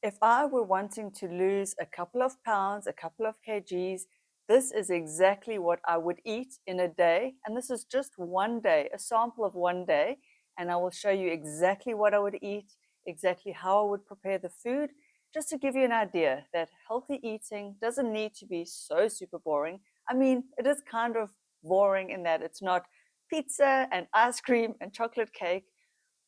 if I were wanting to lose a couple of pounds, a couple of kgs, this is exactly what I would eat in a day. And this is just one day, a sample of one day. And I will show you exactly what I would eat, exactly how I would prepare the food, just to give you an idea that healthy eating doesn't need to be so super boring. I mean, it is kind of boring in that it's not pizza and ice cream and chocolate cake,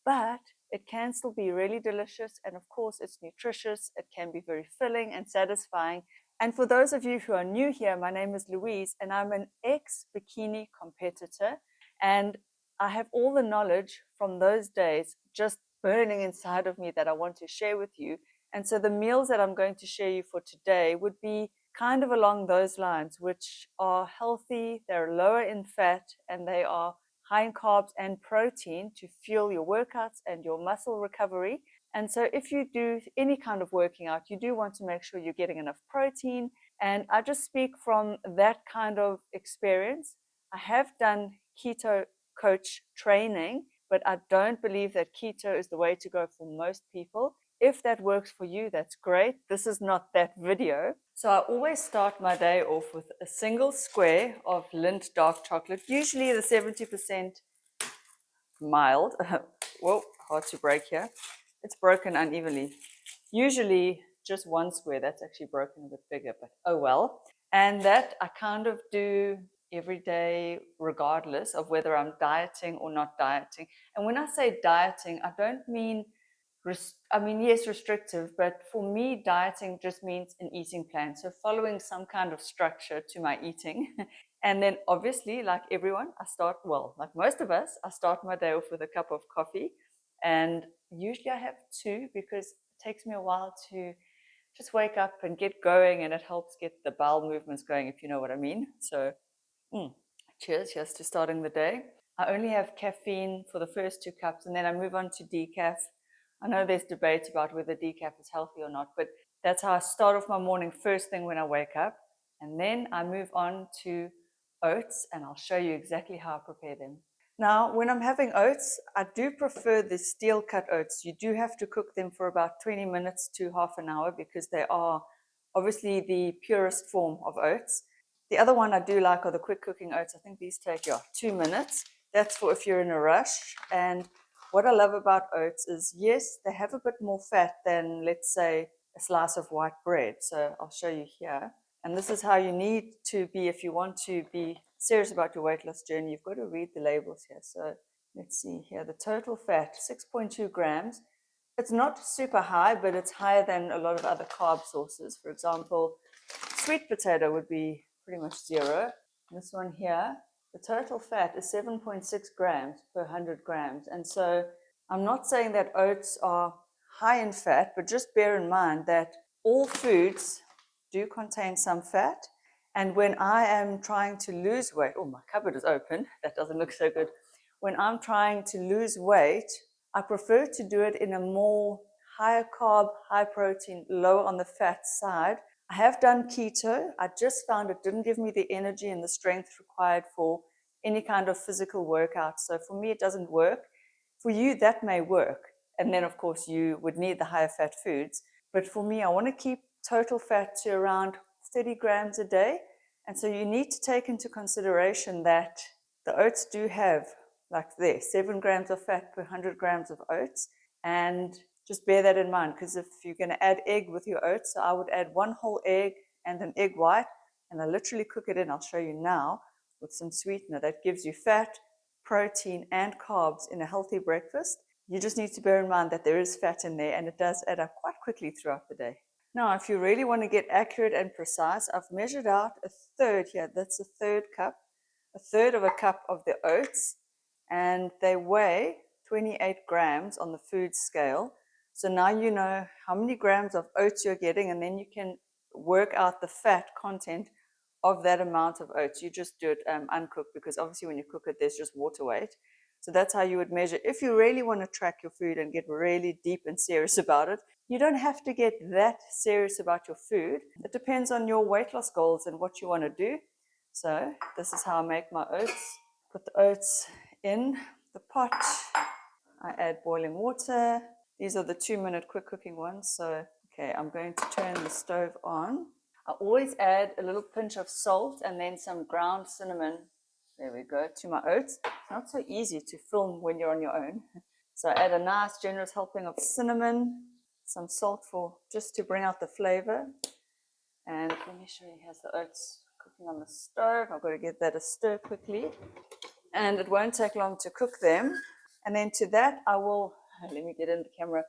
but it can still be really delicious. And of course, it's nutritious. It can be very filling and satisfying. And for those of you who are new here, my name is Louise, and I'm an ex-bikini competitor. And I have all the knowledge from those days just burning inside of me that I want to share with you. And so the meals that I'm going to share you for today would be kind of along those lines, which are healthy, they're lower in fat, and they are high in carbs and protein to fuel your workouts and your muscle recovery. And so if you do any kind of working out, you do want to make sure you're getting enough protein. And I just speak from that kind of experience. I have done keto coach training, but I don't believe that keto is the way to go for most people. If that works for you, that's great. This is not that video. So I always start my day off with a single square of Lindt dark chocolate, usually the 70% mild. Whoa, hard to break here. It's broken unevenly. Usually just one square, that's actually broken a bit bigger, but oh well. And that I kind of do every day regardless of whether I'm dieting or not dieting. And when I say dieting, I don't mean yes, restrictive, but for me, dieting just means an eating plan. So following some kind of structure to my eating. And then obviously, like everyone, like most of us, I start my day off with a cup of coffee. And usually I have two because it takes me a while to just wake up and get going, and it helps get the bowel movements going, if you know what I mean. So cheers to starting the day. I only have caffeine for the first 2 cups, and then I move on to decaf. I know there's debate about whether decaf is healthy or not, but that's how I start off my morning first thing when I wake up. And then I move on to oats, and I'll show you exactly how I prepare them. Now, when I'm having oats, I do prefer the steel cut oats. You do have to cook them for about 20 minutes to half an hour because they are obviously the purest form of oats. The other one I do like are the quick cooking oats. I think these take 2 minutes. That's for if you're in a rush. And what I love about oats is, yes, they have a bit more fat than, let's say, a slice of white bread. So I'll show you here. And this is how you need to be if you want to be serious about your weight loss journey. You've got to read the labels here. So let's see here. The total fat, 6.2 grams. It's not super high, but it's higher than a lot of other carb sources. For example, sweet potato would be pretty much 0. This one here, the total fat is 7.6 grams per 100 grams. And so I'm not saying that oats are high in fat, but just bear in mind that all foods do contain some fat. And when I am trying to lose weight, oh, my cupboard is open. That doesn't look so good. When I'm trying to lose weight, I prefer to do it in a more higher carb, high protein, lower on the fat side. I have done keto. I just found it didn't give me the energy and the strength required for any kind of physical workout. So for me, it doesn't work. For you, that may work. And then, of course, you would need the higher fat foods. But for me, I want to keep total fat to around 30 grams a day. And so you need to take into consideration that the oats do have, like there, 7 grams of fat per 100 grams of oats. And just bear that in mind, because if you're going to add egg with your oats, so I would add 1 whole egg and an egg white, and I literally cook it in. I'll show you now with some sweetener that gives you fat, protein, and carbs in a healthy breakfast. You just need to bear in mind that there is fat in there, and it does add up quite quickly throughout the day. Now, if you really want to get accurate and precise, I've measured out a third here. That's a third cup, a third of a cup of the oats, and they weigh 28 grams on the food scale. So now you know how many grams of oats you're getting, and then you can work out the fat content of that amount of oats. You just do it uncooked, because obviously when you cook it, there's just water weight. So that's how you would measure. If you really want to track your food and get really deep and serious about it, you don't have to get that serious about your food. It depends on your weight loss goals and what you want to do. So this is how I make my oats. Put the oats in the pot. I add boiling water. These are the 2-minute quick cooking ones, so you Okay, I'm going to turn the stove on. I always add a little pinch of salt and then some ground cinnamon. There we go, to my oats. It's not so easy to film when you're on your own. So I add a nice generous helping of cinnamon, some salt for just to bring out the flavor. And let me show you, here's the oats cooking on the stove. I've got to get that a stir quickly. And it won't take long to cook them. And then to that I will, let me get in the camera,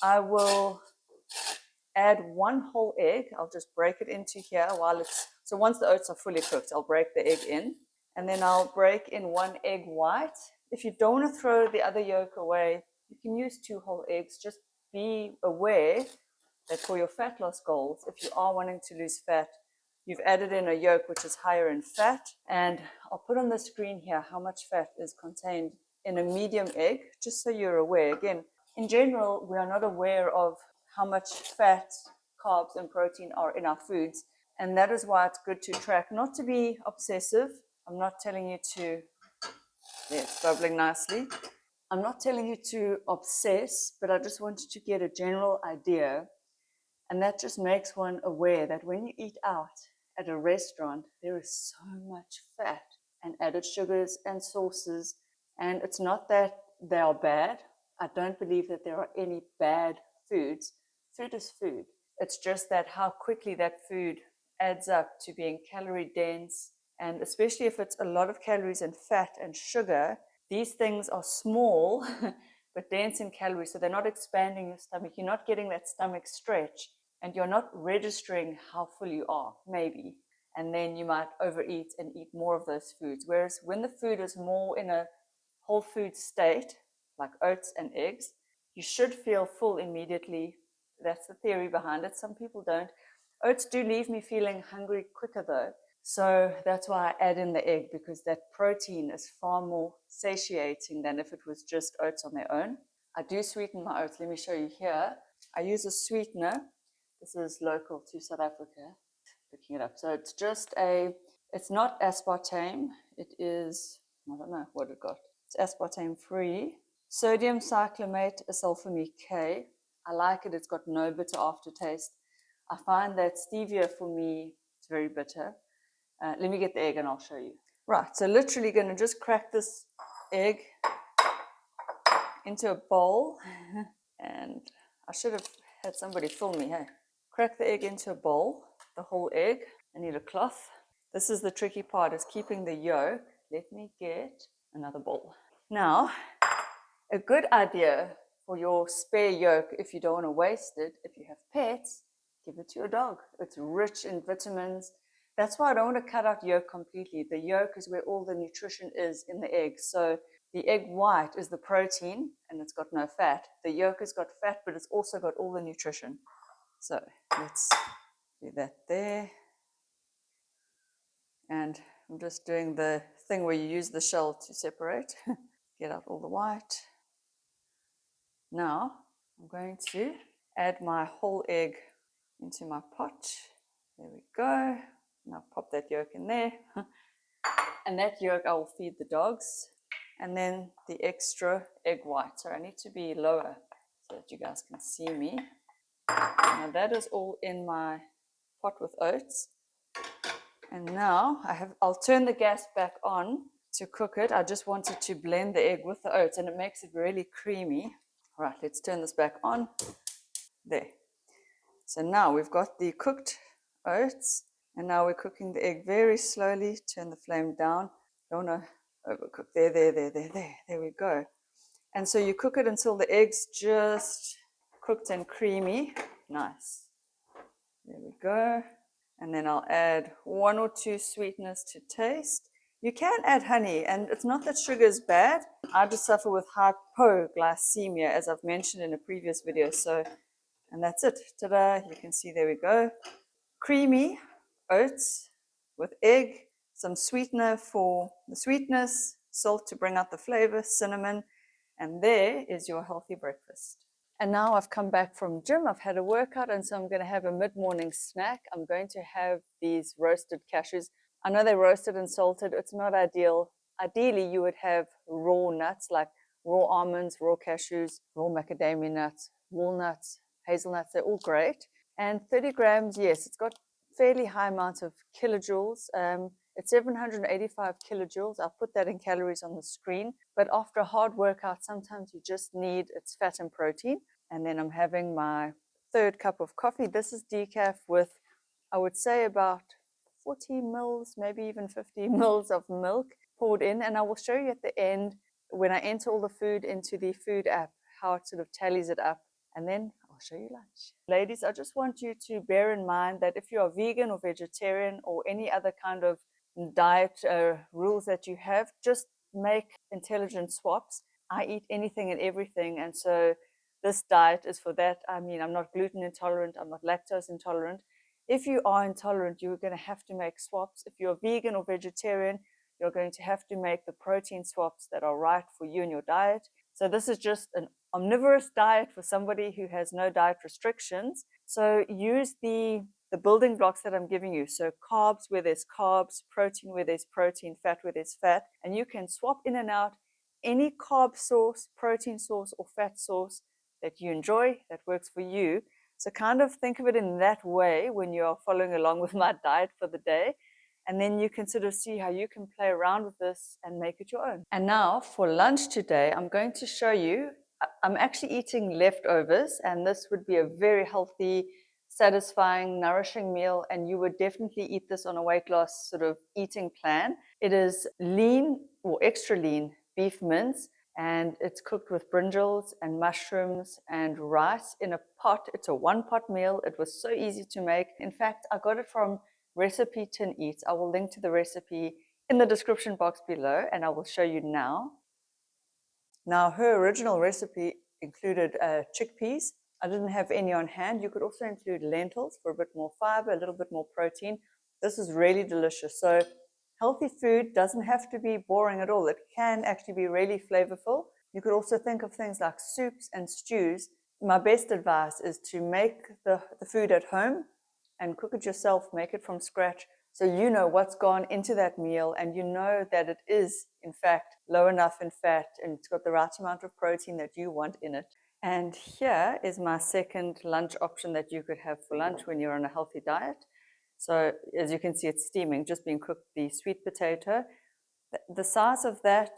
I will add 1 whole egg. I'll just break it into here while it's, so once the oats are fully cooked, I'll break the egg in. And then I'll break in 1 egg white. If you don't want to throw the other yolk away, you can use 2 whole eggs. Just be aware that for your fat loss goals, if you are wanting to lose fat, you've added in a yolk which is higher in fat. And I'll put on the screen here how much fat is contained in a medium egg, just so you're aware. Again, in general, we are not aware of how much fat, carbs, and protein are in our foods. And that is why it's good to track, not to be obsessive. I'm not telling you to, yeah, it's bubbling nicely. I'm not telling you to obsess, but I just want you to get a general idea. And that just makes one aware that when you eat out at a restaurant, there is so much fat and added sugars and sauces. And it's not that they are bad. I don't believe that there are any bad foods. Food is food. It's just that how quickly that food adds up to being calorie dense. And especially if it's a lot of calories and fat and sugar, these things are small but dense in calories, so they're not expanding your stomach. You're not getting that stomach stretch, and you're not registering how full you are, maybe. And then you might overeat and eat more of those foods. Whereas when the food is more in a whole food state, like oats and eggs, you should feel full immediately. That's the theory behind it. Some people don't. Oats do leave me feeling hungry quicker though. So that's why I add in the egg, because that protein is far more satiating than if it was just oats on their own. I do sweeten my oats. Let me show you here. I use a sweetener. This is local to South Africa. Picking it up. So it's just it's not aspartame. It is, I don't know what it got. It's aspartame free. Sodium cyclamate sulfamide K. I like it. It's got no bitter aftertaste. I find that stevia for me, it's very bitter. Let me get the egg and I'll show you. Right, so literally going to just crack this egg into a bowl. And I should have had somebody film me, hey. Crack the egg into a bowl, the whole egg. I need a cloth. This is the tricky part, is keeping the yolk. Let me get another bowl. Now, a good idea for your spare yolk, if you don't want to waste it, if you have pets, give it to your dog. It's rich in vitamins. That's why I don't want to cut out yolk completely. The yolk is where all the nutrition is in the egg. So the egg white is the protein and it's got no fat. The yolk has got fat, but it's also got all the nutrition. So let's do that there. And I'm just doing the thing where you use the shell to separate. Get out all the white. Now I'm going to add my whole egg into my pot. There we go. Now pop that yolk in there. And that yolk I will feed the dogs. And then the extra egg white. So I need to be lower so that you guys can see me. Now that is all in my pot with oats. And now I'll turn the gas back on to cook it. I just wanted to blend the egg with the oats and it makes it really creamy. All right, let's turn this back on. There. So now we've got the cooked oats, and now we're cooking the egg very slowly. Turn the flame down. Don't want to overcook. There. There we go. And so you cook it until the egg's just cooked and creamy. Nice. There we go. And then I'll add 1 or 2 sweeteners to taste. You can add honey, and it's not that sugar is bad. I just suffer with hypoglycemia, as I've mentioned in a previous video. So, and that's it. Ta-da! You can see, there we go. Creamy oats with egg, some sweetener for the sweetness, salt to bring out the flavor, cinnamon, and there is your healthy breakfast. And now I've come back from gym, I've had a workout, and so I'm going to have a mid-morning snack. I'm going to have these roasted cashews. I know they're roasted and salted. It's not ideal. Ideally, you would have raw nuts like raw almonds, raw cashews, raw macadamia nuts, walnuts, hazelnuts, they're all great. And 30 grams, yes, it's got fairly high amounts of kilojoules. It's 785 kilojoules. I'll put that in calories on the screen. But after a hard workout, sometimes you just need its fat and protein. And then I'm having my third cup of coffee. This is decaf with, I would say, about 40 mils, maybe even 50 mils of milk poured in. And I will show you at the end, when I enter all the food into the food app, how it sort of tallies it up. And then I'll show you lunch. Ladies, I just want you to bear in mind that if you are vegan or vegetarian or any other kind of diet rules that you have, just make intelligent swaps. I eat anything and everything, and so this diet is for that. I mean, I'm not gluten intolerant, I'm not lactose intolerant. If you are intolerant, you're going to have to make swaps. If you're vegan or vegetarian, you're going to have to make the protein swaps that are right for you and your diet. So this is just an omnivorous diet for somebody who has no diet restrictions. So use the building blocks that I'm giving you. So carbs where there's carbs, protein where there's protein, fat where there's fat, and you can swap in and out any carb source, protein source, or fat source that you enjoy, that works for you. So kind of think of it in that way when you are following along with my diet for the day. And then you can sort of see how you can play around with this and make it your own. And now for lunch today, I'm going to show you, I'm actually eating leftovers, and this would be a very healthy, satisfying, nourishing meal, and you would definitely eat this on a weight loss sort of eating plan. It is lean or extra lean beef mince, and it's cooked with brinjals and mushrooms and rice in a pot. It's a one-pot meal. It was so easy to make. In fact, I got it from Recipe Tin Eats. I will link to the recipe in the description box below, and I will show you now. Now, her original recipe included chickpeas. I didn't have any on hand. You could also include lentils for a bit more fiber, a little bit more protein. This is really delicious. So healthy food doesn't have to be boring at all. It can actually be really flavorful. You could also think of things like soups and stews. My best advice is to make the food at home and cook it yourself, make it from scratch, so you know what's gone into that meal, and you know that it is, in fact, low enough in fat and it's got the right amount of protein that you want in it. And here is my second lunch option that you could have for lunch when you're on a healthy diet. So as you can see, it's steaming, just being cooked, the sweet potato. The size of that,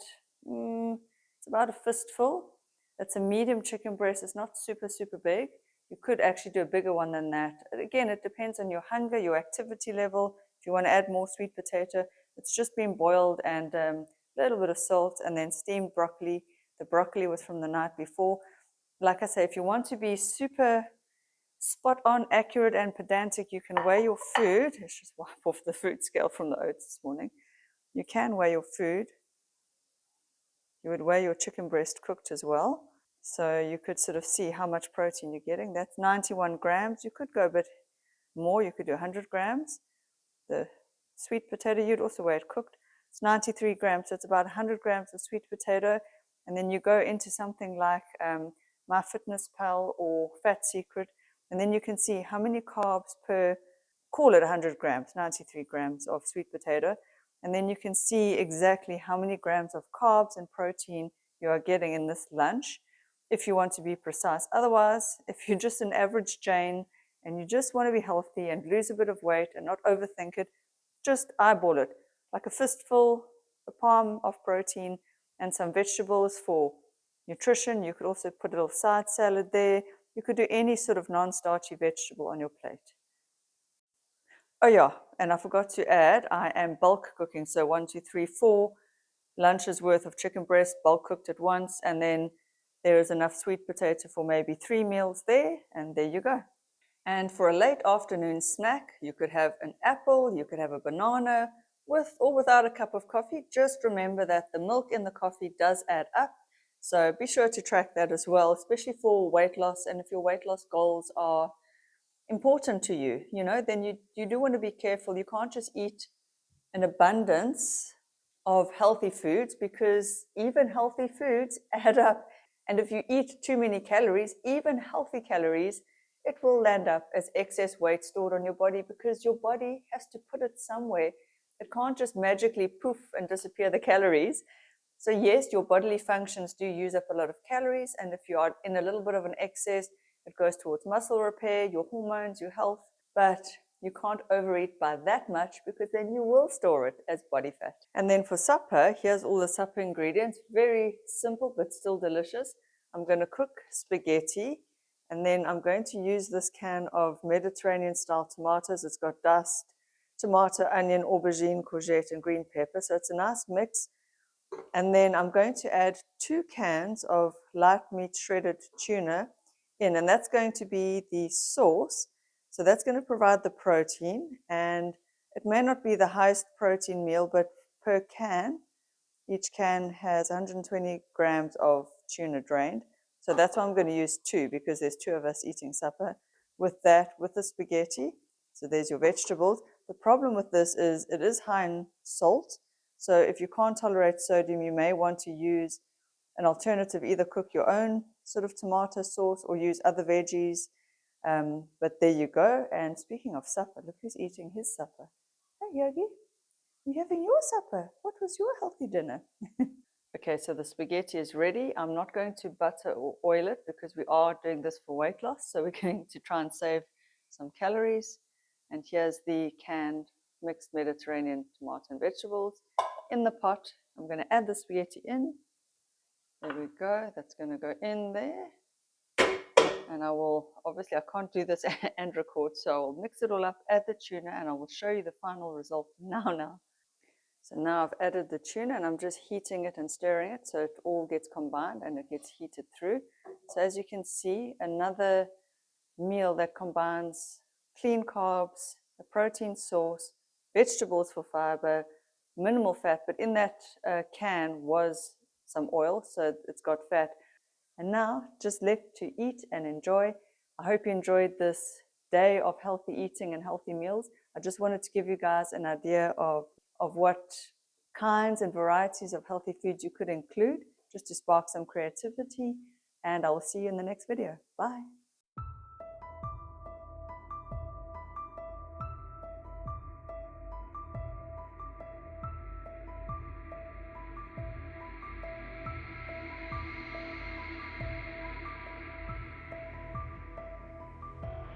it's about a fistful. It's a medium chicken breast. It's not super, super big. You could actually do a bigger one than that. Again, it depends on your hunger, your activity level. If you want to add more sweet potato, it's just been boiled and a little bit of salt, and then steamed broccoli. The broccoli was from the night before. Like I say, if you want to be super spot on, accurate, and pedantic, you can weigh your food. Let's just wipe off the food scale from the oats this morning. You can weigh your food. You would weigh your chicken breast cooked as well. So you could sort of see how much protein you're getting. That's 91 grams. You could go a bit more. You could do 100 grams. The sweet potato, you'd also weigh it cooked. It's 93 grams. So it's about 100 grams of sweet potato. And then you go into something like MyFitnessPal or Fat Secret. And then you can see how many carbs per, call it 100 grams, 93 grams of sweet potato. And then you can see exactly how many grams of carbs and protein you are getting in this lunch, if you want to be precise. Otherwise, if you're just an average Jane and you just want to be healthy and lose a bit of weight and not overthink it, just eyeball it. Like a fistful, a palm of protein and some vegetables for nutrition. You could also put a little side salad there. You could do any sort of non-starchy vegetable on your plate. Oh yeah, and I forgot to add, I am bulk cooking. So 1, 2, 3, 4 lunches worth of chicken breast, bulk cooked at once, and then there is enough sweet potato for maybe 3 meals there, and there you go. And for a late afternoon snack, you could have an apple, you could have a banana, with or without a cup of coffee. Just remember that the milk in the coffee does add up. So be sure to track that as well, especially for weight loss. And if your weight loss goals are important to you, then you do want to be careful. You can't just eat an abundance of healthy foods, because even healthy foods add up. And if you eat too many calories, even healthy calories, it will land up as excess weight stored on your body, because your body has to put it somewhere. It can't just magically poof and disappear the calories. So yes, your bodily functions do use up a lot of calories, and if you are in a little bit of an excess, It goes towards muscle repair, your hormones, your health, but you can't overeat by that much because then you will store it as body fat. And then for supper, here's all the supper ingredients. Very simple, but still delicious. I'm going to cook spaghetti, and then I'm going to use this can of Mediterranean-style tomatoes. It's got diced tomato, onion, aubergine, courgette, and green pepper. So it's a nice mix. And then I'm going to add 2 cans of light meat shredded tuna in, and that's going to be the sauce. So that's going to provide the protein, and it may not be the highest protein meal, but per can, each can has 120 grams of tuna drained. So that's why I'm going to use 2, because there's 2 of us eating supper. With that, with the spaghetti, so there's your vegetables. The problem with this is it is high in salt. So if you can't tolerate sodium, you may want to use an alternative, either cook your own sort of tomato sauce or use other veggies. But there you go. And speaking of supper, look who's eating his supper. Hey, Yogi, you're having your supper. What was your healthy dinner? Okay, so the spaghetti is ready. I'm not going to butter or oil it because we are doing this for weight loss. So we're going to try and save some calories. And here's the canned mixed Mediterranean tomato and vegetables in the pot. I'm going to add the spaghetti in. There we go. That's going to go in there. And I will, obviously I can't do this and record, so I'll mix it all up, add the tuna, and I will show you the final result now. So now I've added the tuna, and I'm just heating it and stirring it so it all gets combined and it gets heated through. So as you can see, another meal that combines clean carbs, a protein source, vegetables for fiber, minimal fat, but in that can was some oil, so it's got fat. And now, just left to eat and enjoy. I hope you enjoyed this day of healthy eating and healthy meals. I just wanted to give you guys an idea of what kinds and varieties of healthy foods you could include, just to spark some creativity. And I will see you in the next video. Bye.